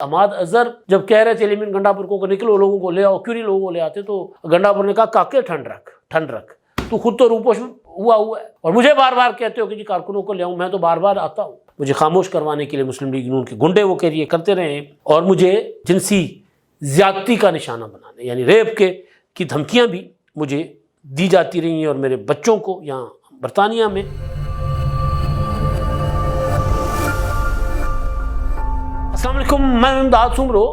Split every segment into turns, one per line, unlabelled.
حماد اظہر جب کہہ رہے تھے لیمن گنڈاپور کو کہ نکلو لوگوں کو لے آؤ، کیوں نہیں لوگوں کو لے آتے، تو گنڈاپور نے کہا کاکے ٹھنڈ رکھ، تو خود تو روپوش ہوا ہے، اور مجھے بار بار کہتے ہو کہ جی کارکنوں کو لے آؤں، میں تو بار بار آتا ہوں۔ مجھے خاموش کروانے کے لیے مسلم لیگ نون کے گنڈے وہ کہہ رہی ہے کرتے رہے ہیں، اور مجھے جنسی زیادتی کا نشانہ بنانے یعنی ریپ کی دھمکیاں بھی مجھے دی جاتی رہی ہیں، اور میرے بچوں کو یہاں برطانیہ میں۔ السلام علیکم، میں امداد سمرو۔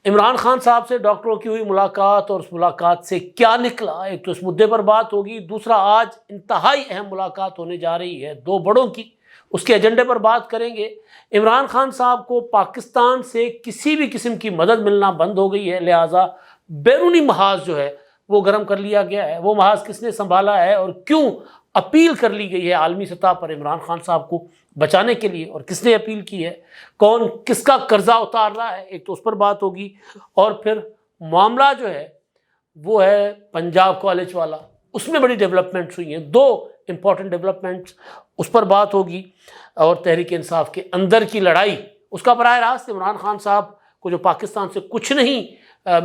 عمران خان صاحب سے ڈاکٹروں کی ہوئی ملاقات اور اس ملاقات سے کیا نکلا، ایک تو اس مدعے پر بات ہوگی، دوسرا آج انتہائی اہم ملاقات ہونے جا رہی ہے دو بڑوں کی، اس کے ایجنڈے پر بات کریں گے۔ عمران خان صاحب کو پاکستان سے کسی بھی قسم کی مدد ملنا بند ہو گئی ہے، لہٰذا بیرونی محاذ جو ہے وہ گرم کر لیا گیا ہے۔ وہ محاذ کس نے سنبھالا ہے اور کیوں اپیل کر لی گئی ہے عالمی سطح پر عمران خان صاحب کو بچانے کے لیے، اور کس نے اپیل کی ہے، کون کس کا قرضہ اتار رہا ہے، ایک تو اس پر بات ہوگی، اور پھر معاملہ جو ہے وہ ہے پنجاب کالج والا، اس میں بڑی ڈیولپمنٹس ہوئی ہیں، دو امپورٹنٹ ڈیولپمنٹس، اس پر بات ہوگی، اور تحریک انصاف کے اندر کی لڑائی، اس کا براہ راست عمران خان صاحب کو جو پاکستان سے کچھ نہیں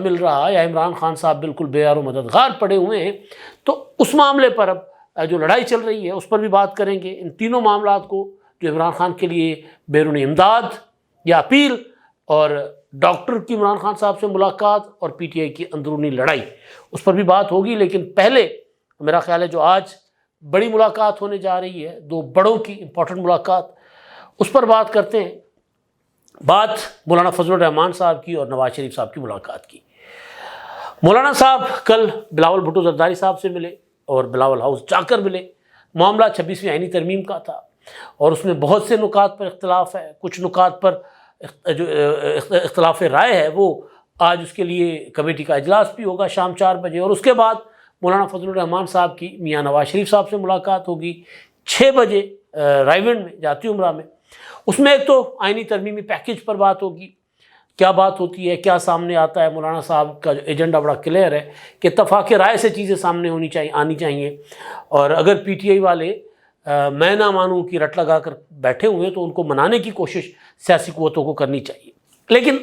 مل رہا، یا عمران خان صاحب بالکل بے یار و مددگار پڑے ہوئے ہیں، تو اس معاملے پر اب جو لڑائی چل رہی ہے اس پر بھی بات کریں گے۔ ان تینوں معاملات کو، جو عمران خان کے لیے بیرونی امداد یا اپیل، اور ڈاکٹر کی عمران خان صاحب سے ملاقات، اور پی ٹی آئی کی اندرونی لڑائی، اس پر بھی بات ہوگی۔ لیکن پہلے میرا خیال ہے جو آج بڑی ملاقات ہونے جا رہی ہے، دو بڑوں کی امپورٹنٹ ملاقات، اس پر بات کرتے ہیں۔ بات مولانا فضل الرحمان صاحب کی اور نواز شریف صاحب کی ملاقات کی۔ مولانا صاحب کل بلاول بھٹو زرداری صاحب سے ملے اور بلاول ہاؤس جا کر ملے۔ معاملہ 26ویں آئینی ترمیم کا تھا، اور اس میں بہت سے نکات پر اختلاف ہے، کچھ نکات پر جو اختلاف رائے ہے وہ آج اس کے لیے کمیٹی کا اجلاس بھی ہوگا شام 4 بجے، اور اس کے بعد مولانا فضل الرحمان صاحب کی میاں نواز شریف صاحب سے ملاقات ہوگی 6 بجے رائے ونڈ میں، جاتی عمرہ میں۔ اس میں ایک تو آئینی ترمیمی پیکیج پر بات ہوگی، کیا بات ہوتی ہے، کیا سامنے آتا ہے۔ مولانا صاحب کا جو ایجنڈا بڑا کلیئر ہے کہ اتفاق رائے سے چیزیں سامنے آنی چاہیے، اور اگر پی ٹی آئی والے میں نہ مانوں کی رٹ لگا کر بیٹھے ہوئے تو ان کو منانے کی کوشش سیاسی قوتوں کو کرنی چاہیے۔ لیکن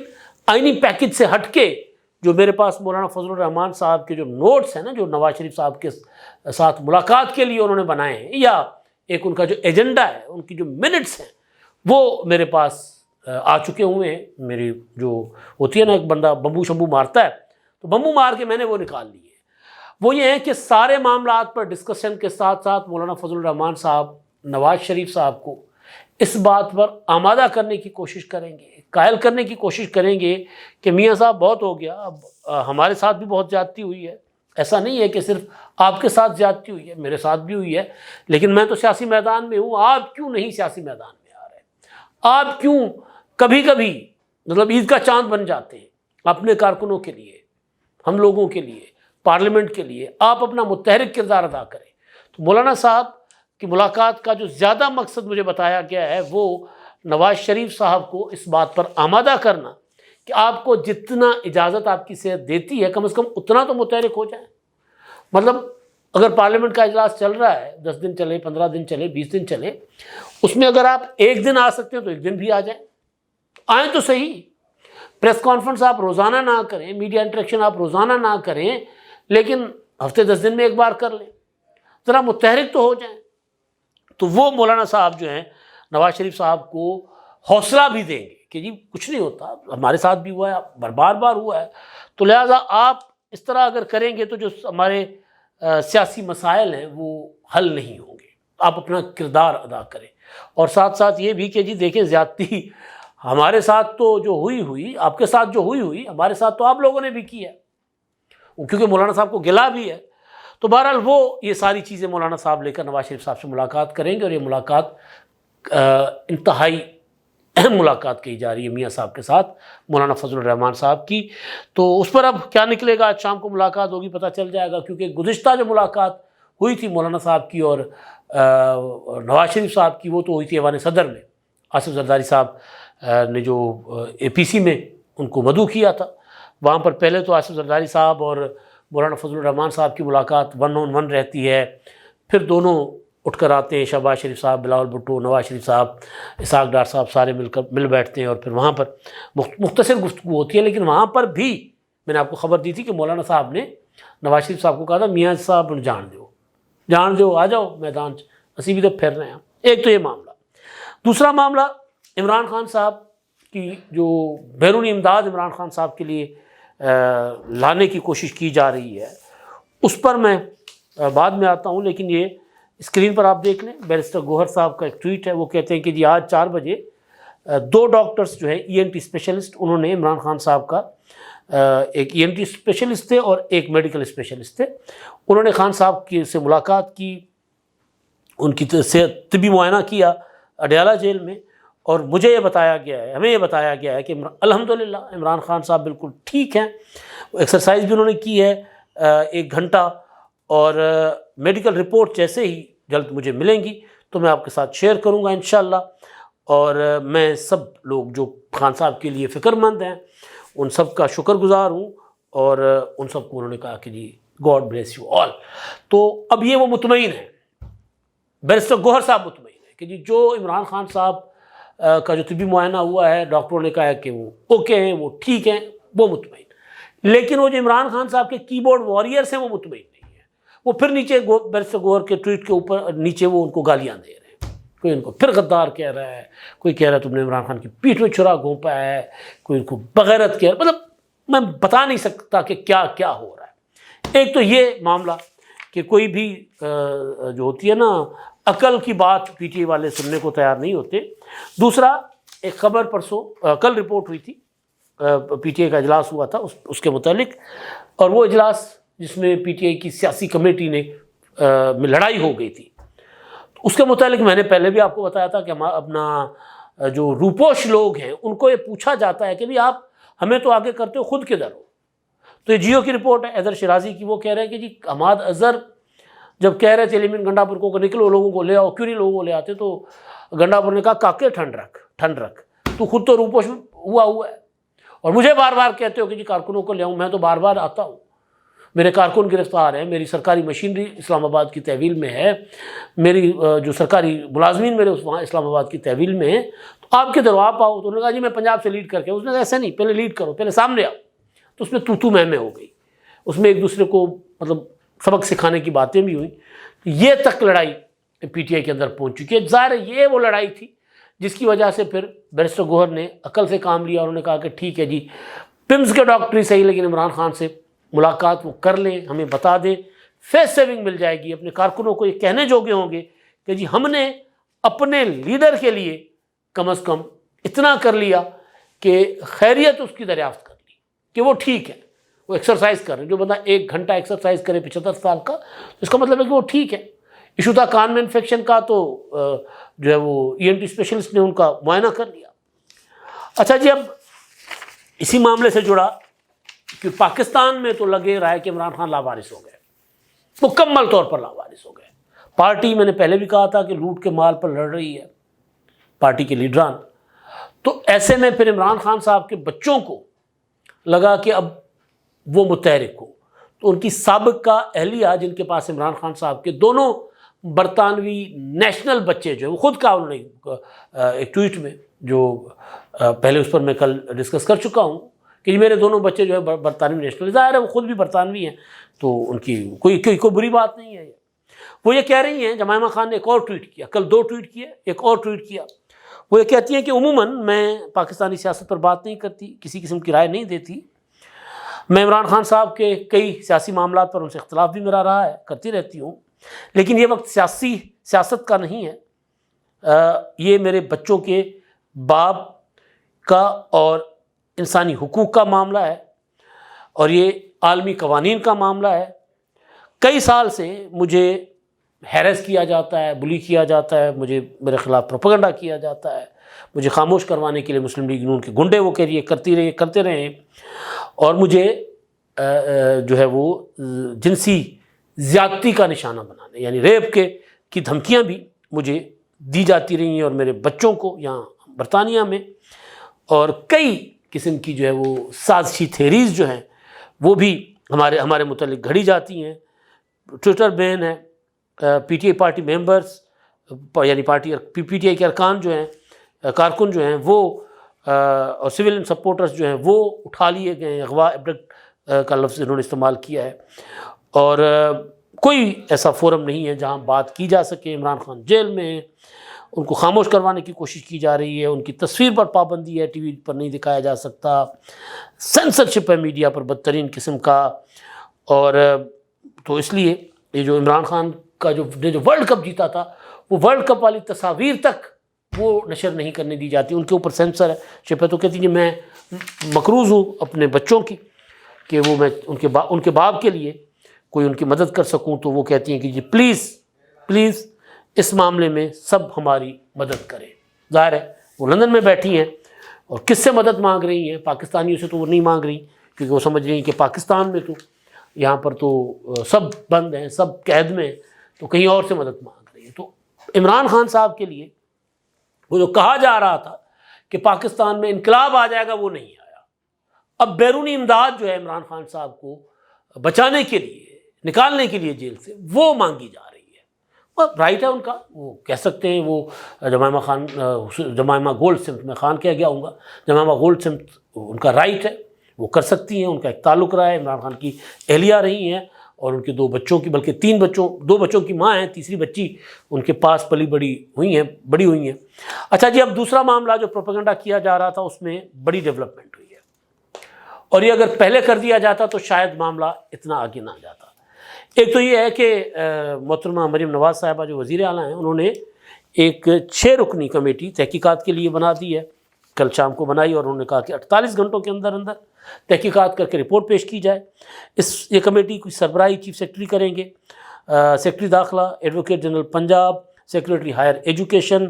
آئینی پیکیج سے ہٹ کے جو میرے پاس مولانا فضل الرحمان صاحب کے جو نوٹس ہیں نا، جو نواز شریف صاحب کے ساتھ ملاقات کے لیے انہوں نے بنائے ہیں، یا ایک ان کا جو ایجنڈا ہے، ان کی جو منٹس ہیں، وہ میرے پاس آ چکے ہوئے ہیں۔ میری جو ہوتی ہے نا، ایک بندہ بمبو شمبو مارتا ہے، تو بمبو مار کے میں نے وہ نکال لی ہے۔ وہ یہ ہے کہ سارے معاملات پر ڈسکشن کے ساتھ ساتھ مولانا فضل الرحمان صاحب نواز شریف صاحب کو اس بات پر آمادہ کرنے کی کوشش کریں گے، قائل کرنے کی کوشش کریں گے کہ میاں صاحب بہت ہو گیا، اب ہمارے ساتھ بھی بہت زیادتی ہوئی ہے۔ ایسا نہیں ہے کہ صرف آپ کے ساتھ زیادتی ہوئی ہے، میرے ساتھ بھی ہوئی ہے، لیکن میں تو سیاسی میدان میں ہوں، آپ کیوں نہیں سیاسی میدان میں آ رہے؟ آپ کیوں کبھی کبھی مطلب عید کا چاند بن جاتے ہیں اپنے کارکنوں کے لیے، ہم لوگوں کے لیے، پارلیمنٹ کے لیے؟ آپ اپنا متحرک کردار ادا کریں۔ تو مولانا صاحب کی ملاقات کا جو زیادہ مقصد مجھے بتایا گیا ہے وہ نواز شریف صاحب کو اس بات پر آمادہ کرنا کہ آپ کو جتنا اجازت آپ کی صحت دیتی ہے، کم از کم اتنا تو متحرک ہو جائیں۔ مطلب اگر پارلیمنٹ کا اجلاس چل رہا ہے، 10 دن چلے، 15 دن چلے، 20 دن چلے، اس میں اگر آپ ایک دن آ سکتے ہیں تو ایک دن بھی آ جائیں، آئیں تو صحیح۔ پریس کانفرنس آپ روزانہ نہ کریں، میڈیا انٹریکشن آپ روزانہ نہ کریں، لیکن ہفتے 10 دن میں ایک بار کر لیں، ذرا متحرک تو ہو جائیں۔ تو وہ مولانا صاحب جو ہیں نواز شریف صاحب کو حوصلہ بھی دیں گے کہ جی کچھ نہیں ہوتا، ہمارے ساتھ بھی ہوا ہے، بار بار ہوا ہے، تو لہٰذا آپ اس طرح اگر کریں گے تو جو ہمارے سیاسی مسائل ہیں وہ حل نہیں ہوں گے۔ آپ اپنا کردار ادا کریں، اور ساتھ ساتھ یہ بھی کہ جی دیکھیں زیادتی ہمارے ساتھ تو جو ہوئی، آپ کے ساتھ جو ہوئی، ہمارے ساتھ تو آپ لوگوں نے بھی کی ہے، کیونکہ مولانا صاحب کو گلا بھی ہے۔ تو بہرحال وہ یہ ساری چیزیں مولانا صاحب لے کر نواز شریف صاحب سے ملاقات کریں گے، اور یہ ملاقات انتہائی اہم ملاقات کہی جا رہی ہے میاں صاحب کے ساتھ مولانا فضل الرحمان صاحب کی۔ تو اس پر اب کیا نکلے گا، آج شام کو ملاقات ہوگی، پتہ چل جائے گا، کیونکہ گزشتہ جو ملاقات ہوئی تھی مولانا صاحب کی اور نواز شریف صاحب کی، وہ تو ہوئی تھی ایوان صدر میں، آصف زرداری صاحب نے جو اے پی سی میں ان کو مدعو کیا تھا، وہاں پر پہلے تو آصف زرداری صاحب اور مولانا فضل الرحمان صاحب کی ملاقات 1 on 1 رہتی ہے، پھر دونوں اٹھ کر آتے ہیں، شہباز شریف صاحب، بلاول بھٹو، نواز شریف صاحب، اسحاق ڈار صاحب، سارے مل بیٹھتے ہیں اور پھر وہاں پر مختصر گفتگو ہوتی ہے. لیکن وہاں پر بھی میں نے آپ کو خبر دی تھی کہ مولانا صاحب نے نواز شریف صاحب کو کہا تھا میاں صاحب جان دو آ جاؤ میدان اسی بھی تو پھر رہے ہیں. ایک تو یہ معاملہ. دوسرا معاملہ عمران خان صاحب کی جو بیرونی امداد عمران خان صاحب کے لیے لانے کی کوشش کی جا رہی ہے، اس پر میں بعد میں آتا ہوں. لیکن یہ اسکرین پر آپ دیکھ لیں، بیرسٹر گوہر صاحب کا ایک ٹویٹ ہے. وہ کہتے ہیں کہ جی آج 4 بجے 2 ڈاکٹرز جو ہے ENT اسپیشلسٹ، انہوں نے عمران خان صاحب کا ایک ENT اسپیشلسٹ تھے اور ایک میڈیکل اسپیشلسٹ تھے، انہوں نے خان صاحب کی سے ملاقات کی، ان کی طبی معائنہ کیا اڈیالہ جیل میں. اور مجھے یہ بتایا گیا ہے، ہمیں یہ بتایا گیا ہے کہ الحمدللہ عمران خان صاحب بالکل ٹھیک ہیں. ایکسرسائز بھی انہوں نے کی ہے 1 گھنٹہ، اور میڈیکل رپورٹ جیسے ہی جلد مجھے ملیں گی تو میں آپ کے ساتھ شیئر کروں گا انشاءاللہ. اور میں سب لوگ جو خان صاحب کے لیے فکر مند ہیں ان سب کا شکر گزار ہوں، اور ان سب کو انہوں نے کہا کہ جی گاڈ بلیس یو آل. تو اب یہ وہ مطمئن ہے، بیرسٹر گوہر صاحب مطمئن ہے کہ جی جو عمران خان صاحب کا جو طبی معائنہ ہوا ہے، ڈاکٹروں نے کہا ہے کہ وہ اوکے ہیں، وہ ٹھیک ہیں، وہ مطمئن. لیکن وہ جو عمران خان صاحب کے کی بورڈ واریئرس ہیں وہ مطمئن نہیں ہیں. وہ پھر نیچے بیرسٹر گوہر کے ٹویٹ کے اوپر نیچے وہ ان کو گالیاں دے رہے ہیں. کوئی ان کو پھر غدار کہہ رہا ہے، کوئی کہہ رہا ہے تم نے عمران خان کی پیٹھ میں چھرا گھونپا ہے، کوئی ان کو بغیرت کہہ رہا ہے. مطلب میں بتا نہیں سکتا کہ کیا کیا ہو رہا ہے. ایک تو یہ معاملہ کہ کوئی بھی جو ہوتی ہے نا عقل کی بات PTI والے سننے کو تیار نہیں ہوتے. دوسرا ایک خبر پرسوں کل رپورٹ ہوئی تھی، PTI کا اجلاس ہوا تھا اس کے متعلق، اور وہ اجلاس جس میں PTI کی سیاسی کمیٹی نے میں لڑائی ہو گئی تھی، اس کے متعلق میں نے پہلے بھی آپ کو بتایا تھا کہ اپنا جو روپوش لوگ ہیں ان کو یہ پوچھا جاتا ہے کہ بھی آپ ہمیں تو آگے کرتے ہو، خود کدھر ہو. تو یہ جیو کی رپورٹ ہے اظہر شیرازی کی. وہ کہہ رہے ہیں کہ جی حماد اظہر جب کہہ رہے تھے لیمن گنڈا پور کو نکلو لوگوں کو لے آؤ، کیوں نہیں لوگوں کو لے آتے، تو گنڈا پور نے کہا کاکے ٹھنڈ رکھ تو خود تو روپوش ہوا ہے، اور مجھے بار بار کہتے ہو کہ جی کارکنوں کو لے آؤں. میں تو بار بار آتا ہوں، میرے کارکن گرفتار ہیں، میری سرکاری مشینری اسلام آباد کی تحویل میں ہے، میری جو سرکاری ملازمین میرے وہاں اسلام آباد کی تحویل میں ہیں. تو آپ کدھر ہو، آپ آؤ. تو انہوں نے کہا جی میں پنجاب سے لیڈ کر کے. اس نے کہا ایسا نہیں، پہلے لیڈ کرو، پہلے سامنے آؤ. تو اس میں تو میں ہو گئی، اس میں ایک دوسرے کو مطلب سبق سکھانے کی باتیں بھی ہوئیں. یہ تک لڑائی PTI کے اندر پہنچ چکی ہے. ظاہر ہے یہ وہ لڑائی تھی جس کی وجہ سے پھر بیرسٹر گوہر نے عقل سے کام لیا، اور انہوں نے کہا کہ ٹھیک ہے جی پمز کے ڈاکٹر ہی صحیح، لیکن عمران خان سے ملاقات وہ کر لیں، ہمیں بتا دیں، فیس سیونگ مل جائے گی. اپنے کارکنوں کو یہ کہنے جوگے ہوں گے کہ جی ہم نے اپنے لیڈر کے لیے کم از کم اتنا کر لیا کہ خیریت اس کی دریافت کر لی کہ وہ ٹھیک ہے، وہ ایکسرسائز کر رہے ہیں. جو بندہ 1 گھنٹہ ایکسرسائز کرے 75 سال کا، اس کا مطلب ہے کہ وہ ٹھیک ہے. ایشو تھا کان میں انفیکشن کا، تو جو ہے وہ ENT اسپیشلسٹ نے ان کا معائنہ کر لیا. اچھا جی، اب اسی معاملے سے جڑا کہ پاکستان میں تو لگے رہا ہے کہ عمران خان لاوارث ہو گئے، مکمل طور پر لاوارث ہو گئے. پارٹی میں نے پہلے بھی کہا تھا کہ لوٹ کے مال پر لڑ رہی ہے پارٹی کے لیڈران. تو ایسے میں پھر عمران خان صاحب کے بچوں کو لگا کہ اب وہ متحرک ہو. تو ان کی سابقہ اہلیہ جن کے پاس عمران خان صاحب کے دونوں برطانوی نیشنل بچے جو ہیں، وہ خود کہا انہوں نے ایک ٹویٹ میں، جو پہلے اس پر میں کل ڈسکس کر چکا ہوں کہ میرے دونوں بچے جو ہے برطانوی نیشنل، ظاہر ہے وہ خود بھی برطانوی ہیں تو ان کی کوئی بری بات نہیں ہے. وہ یہ کہہ رہی ہیں، جمائمہ خان نے ایک اور ٹویٹ کیا، کل 2 ٹویٹ کیا، ایک اور ٹویٹ کیا. وہ یہ کہتی ہیں کہ عموماً میں پاکستانی سیاست پر بات نہیں کرتی، کسی قسم کی رائے نہیں دیتی. میں عمران خان صاحب کے کئی سیاسی معاملات پر ان سے اختلاف بھی میرا رہا ہے، کرتی رہتی ہوں، لیکن یہ وقت سیاست کا نہیں ہے. یہ میرے بچوں کے باپ کا اور انسانی حقوق کا معاملہ ہے، اور یہ عالمی قوانین کا معاملہ ہے. کئی سال سے مجھے ہیرس کیا جاتا ہے، بلی کیا جاتا ہے، میرے خلاف پروپیگنڈا کیا جاتا ہے. مجھے خاموش کروانے کے لیے مسلم لیگ نون کے گنڈے وہ کرتے رہے، اور مجھے جو ہے وہ جنسی زیادتی کا نشانہ بنانے، یعنی ریپ کی دھمکیاں بھی مجھے دی جاتی رہی ہیں، اور میرے بچوں کو یہاں برطانیہ میں، اور کئی قسم کی جو ہے وہ سازشی تھیریز جو ہیں وہ بھی ہمارے متعلق گھڑی جاتی ہیں. ٹویٹر بین ہے، P T I party members یعنی پی ٹی آئی کے ارکان جو ہیں، کارکن جو ہیں وہ اور سویلین سپورٹرز جو ہیں وہ اٹھا لیے گئے ہیں. اغوا ایبڈکٹ کا لفظ انہوں نے استعمال کیا ہے. اور کوئی ایسا فورم نہیں ہے جہاں بات کی جا سکے. عمران خان جیل میں ہیں، ان کو خاموش کروانے کی کوشش کی جا رہی ہے. ان کی تصویر پر پابندی ہے، ٹی وی پر نہیں دکھایا جا سکتا. سینسرشپ ہے میڈیا پر بدترین قسم کا. اور تو اس لیے یہ جو عمران خان کا جو ورلڈ کپ جیتا تھا، وہ ورلڈ کپ والی تصاویر تک وہ نشر نہیں کرنے دی جاتی. ان کے اوپر سینسر ہے. شپ ہے تو کہتی کہ میں مقروض ہوں اپنے بچوں کی کہ وہ میں ان کے باپ کے لیے کوئی ان کی مدد کر سکوں. تو وہ کہتی ہیں کہ جی پلیز اس معاملے میں سب ہماری مدد کریں. ظاہر ہے وہ لندن میں بیٹھی ہیں اور کس سے مدد مانگ رہی ہیں؟ پاکستانیوں سے تو وہ نہیں مانگ رہی، کیونکہ وہ سمجھ رہی ہیں کہ پاکستان میں تو یہاں پر تو سب بند ہیں، سب قید میں ہیں، تو کہیں اور سے مدد مانگ رہی ہیں. تو عمران خان صاحب کے لیے وہ جو کہا جا رہا تھا کہ پاکستان میں انقلاب آ جائے گا، وہ نہیں آیا. اب بیرونی امداد جو ہے عمران خان صاحب کو بچانے کے لیے، نکالنے کے لیے جیل سے، وہ مانگی جا رہی ہے. رائٹ ہے ان کا، وہ کہہ سکتے ہیں. وہ جمائمہ گولڈ سمتھ، میں خان کہہ گیا ہوں گا، جمائمہ گولڈ سمتھ ان کا رائٹ ہے، وہ کر سکتی ہیں. ان کا ایک تعلق رہا ہے، عمران خان کی اہلیہ رہی ہیں اور ان کے 2 بچوں کی، بلکہ 2 بچوں کی ماں ہیں، تیسری بچی ان کے پاس بڑی ہوئی ہیں. اچھا جی، اب دوسرا معاملہ جو پروپیگنڈا کیا جا رہا تھا، اس میں بڑی ڈیولپمنٹ ہوئی ہے. اور یہ اگر پہلے کر دیا جاتا تو شاید معاملہ اتنا آگے نہ جاتا. ایک تو یہ ہے کہ محترمہ مریم نواز صاحبہ جو وزیر اعلیٰ ہیں، انہوں نے ایک 6 رکنی کمیٹی تحقیقات کے لیے بنا دی ہے. کل شام کو بنائی اور انہوں نے کہا کہ 48 گھنٹوں کے اندر تحقیقات کر کے رپورٹ پیش کی جائے. یہ کمیٹی کی سربراہی چیف سیکرٹری کریں گے، سیکرٹری داخلہ، advocate general Punjab, secretary higher education,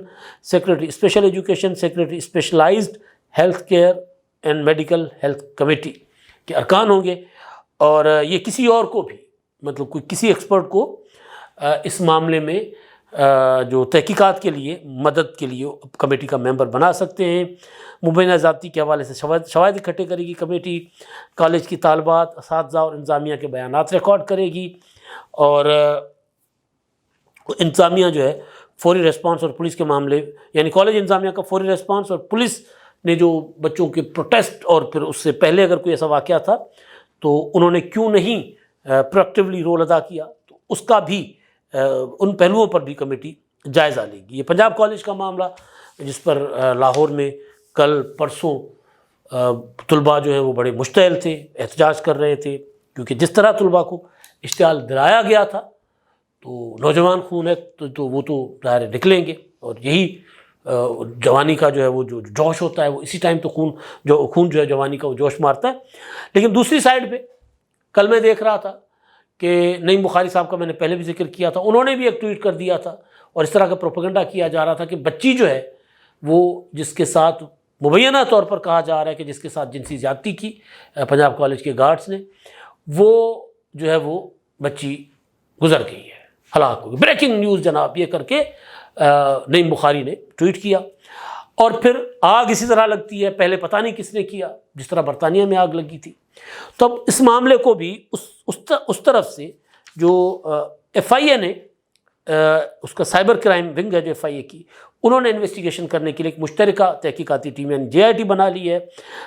secretary special education, secretary specialized health care and medical health committee کے ارکان ہوں گے. اور یہ کسی اور کو بھی، مطلب کوئی کسی ایکسپرٹ کو اس معاملے میں جو تحقیقات کے لیے مدد کے لیے کمیٹی کا ممبر بنا سکتے ہیں. مبینہ ذاتی کے حوالے سے شواہد اکٹھے کرے گی کمیٹی. کالج کی طالبات، اساتذہ اور انتظامیہ کے بیانات ریکارڈ کرے گی. اور انتظامیہ جو ہے فوری ریسپانس اور پولیس کے معاملے، یعنی کالج انتظامیہ کا فوری ریسپانس اور پولیس نے جو بچوں کے پروٹیسٹ اور پھر اس سے پہلے اگر کوئی ایسا واقعہ تھا تو انہوں نے کیوں نہیں پرویکٹیولی رول ادا کیا، تو اس کا بھی ان پہلوؤں پر بھی کمیٹی جائزہ لے گی. یہ پنجاب کالج کا معاملہ جس پر لاہور میں کل پرسوں طلباء جو ہیں وہ بڑے مشتعل تھے، احتجاج کر رہے تھے، کیونکہ جس طرح طلباء کو اشتعال دلایا گیا تھا تو نوجوان خون ہے تو وہ تو ظاہر نکلیں گے. اور یہی جوانی کا جو ہے وہ جو جوش ہوتا ہے، وہ اسی ٹائم تو خون جو ہے جوانی کا وہ جوش مارتا ہے. لیکن دوسری سائڈ پہ کل میں دیکھ رہا تھا کہ نعیم بخاری صاحب کا میں نے پہلے بھی ذکر کیا تھا، انہوں نے بھی ایک ٹویٹ کر دیا تھا اور اس طرح کا پروپیگنڈا کیا جا رہا تھا کہ بچی جو ہے وہ جس کے ساتھ مبینہ طور پر کہا جا رہا ہے کہ جس کے ساتھ جنسی زیادتی کی پنجاب کالج کے گارڈز نے، وہ جو ہے وہ بچی گزر گئی ہے، ہلاک ہو گئی. بریکنگ نیوز جناب، یہ کر کے نعیم بخاری نے ٹویٹ کیا. اور پھر آگ اسی طرح لگتی ہے، پہلے پتہ نہیں کس نے کیا، جس طرح برطانیہ میں آگ لگی تھی. تو اب اس معاملے کو بھی اس طرف سے جو ایف آئی اے نے، اس کا سائبر کرائم ونگ ہے جو ایف آئی اے کی، انہوں نے انویسٹیگیشن کرنے کے لیے ایک مشترکہ تحقیقاتی ٹیم یعنی JIT بنا لی ہے.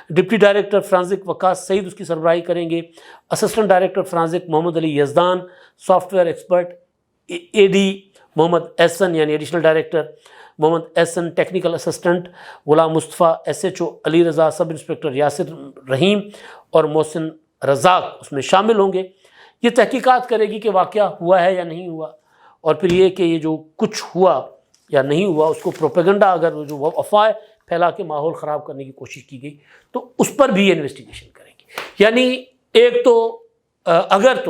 ڈپٹی ڈائریکٹر فرانزک وقاص سعید اس کی سربراہی کریں گے. Assistant director forensic Muhammad Ali Yazdan, soft where expert AD Muhammad Ahsan یعنی additional director Muhammad Ahsan, technical assistant Ghulam Mustafa, SHO Ali Raza, سب انسپکٹر یاسر رحیم اور محسن رزاق اس میں شامل ہوں گے. یہ تحقیقات کرے گی کہ واقعہ ہوا ہے یا نہیں ہوا، اور پھر یہ کہ یہ جو کچھ ہوا یا نہیں ہوا اس کو پروپیگنڈا اگر جو افواہ پھیلا کے ماحول خراب کرنے کی کوشش کی گئی تو اس پر بھی انویسٹیگیشن کرے گی. یعنی ایک تو اگر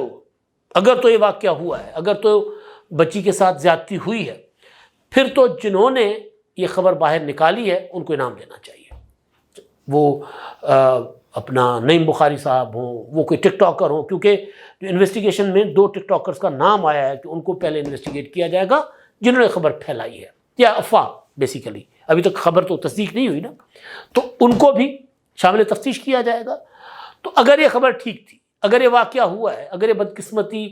تو یہ واقعہ ہوا ہے، اگر تو بچی کے ساتھ زیادتی ہوئی ہے، پھر تو جنہوں نے یہ خبر باہر نکالی ہے ان کو انعام دینا چاہیے. وہ اپنا نعیم بخاری صاحب ہوں، وہ کوئی ٹک ٹاکر ہوں، کیونکہ جو انویسٹیگیشن میں 2 ٹک ٹاکرز کا نام آیا ہے کہ ان کو پہلے انویسٹیگیٹ کیا جائے گا جنہوں نے خبر پھیلائی ہے، یا افواہ بیسیکلی، ابھی تک خبر تو تصدیق نہیں ہوئی نا، تو ان کو بھی شامل تفتیش کیا جائے گا. تو اگر یہ خبر ٹھیک تھی، اگر یہ واقعہ ہوا ہے، اگر یہ بدقسمتی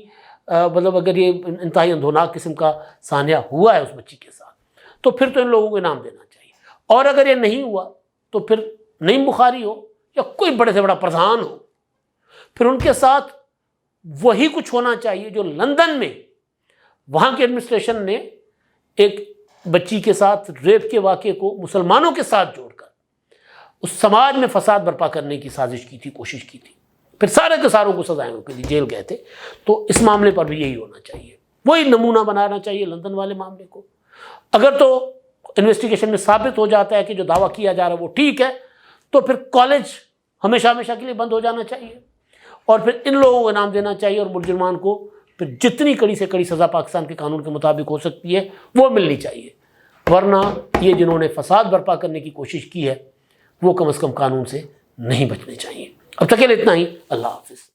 مطلب اگر یہ انتہائی اندھوناک قسم کا سانحہ ہوا ہے اس بچی کے ساتھ تو پھر تو ان لوگوں کو انعام دینا چاہیے، اور اگر یہ نہیں ہوا تو پھر نعیم بخاری ہو یا کوئی بڑے سے بڑا پردھان ہو، پھر ان کے ساتھ وہی کچھ ہونا چاہیے جو لندن میں وہاں کی ایڈمنسٹریشن نے ایک بچی کے ساتھ ریپ کے واقعے کو مسلمانوں کے ساتھ جوڑ کر اس سماج میں فساد برپا کرنے کی سازش کی تھی، کوشش کی تھی، پھر سارے کے ساروں کو سزائیں ہو گئی، جیل گئے تھے۔ تو اس معاملے پر بھی یہی ہونا چاہیے، وہی نمونہ بنانا چاہیے لندن والے معاملے کو۔ اگر تو انویسٹیگیشن میں ثابت ہو جاتا ہے کہ جو دعویٰ کیا جا رہا ہے وہ ٹھیک ہے تو پھر کالج ہمیشہ ہمیشہ کے لیے بند ہو جانا چاہیے، اور پھر ان لوگوں کو انعام دینا چاہیے، اور مجرمان کو پھر جتنی کڑی سے کڑی سزا پاکستان کے قانون کے مطابق ہو سکتی ہے وہ ملنی چاہیے، ورنہ یہ جنہوں نے فساد برپا کرنے کی کوشش کی ہے وہ کم از کم قانون سے نہیں بچنے چاہیے۔ اب تک کے لیے اتنا ہی، اللہ حافظ۔